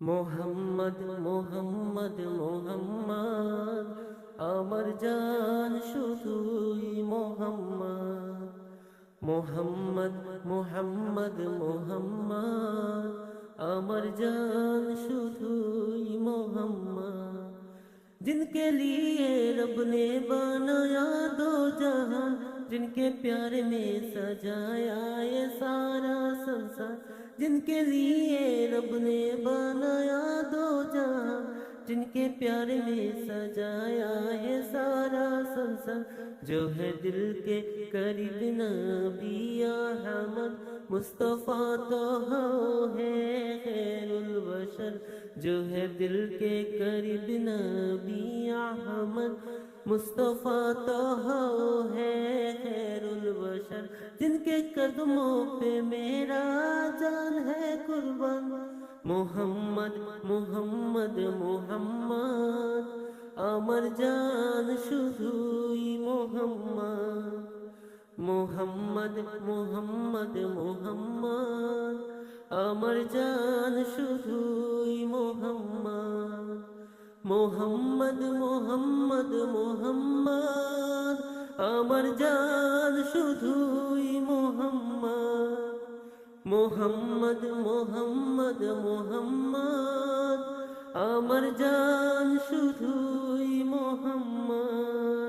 মোহাম্মদ মোহাম্মদ মোহাম্মদ আমার জান শুধুই মোহাম্মদ। মোহাম্মদ মোহাম্মদ মোহাম্মদ আমার জান শুধুই মোহাম্মদ। जिनके लिए रब ने बनाया दो जहां, जिनके प्यार में सजाया ये सारा संसार। जिनके लिए रब ने बनाया दो जहां, जिनके प्यार में सजाया ये सारा संसार। जो है दिल के करीब नबी अहमद मुस्तफ़ा तो है खैरुल बशर। जो है दिल के करीब नबी अहमद मुस्तफ़ा तो है खैरुल बशर। जिनके कदमों पे मेरा जान है कुर्बान। मोहम्मद मोहम्मद मोहम्मद আমার জান শুধুই মোহাম্মদ। মোহাম্মদ মোহাম্মদ মোহাম্মদ আমার জান শুধুই মোহাম্মদ। মোহাম্মদ মোহাম্মদ মোহাম্মদ আমার জান শুধুই মোহাম্মদ। মোহাম্মদ মোহাম্মদ মোহাম্মদ আমার জান শুধুই মোহাম্মদ।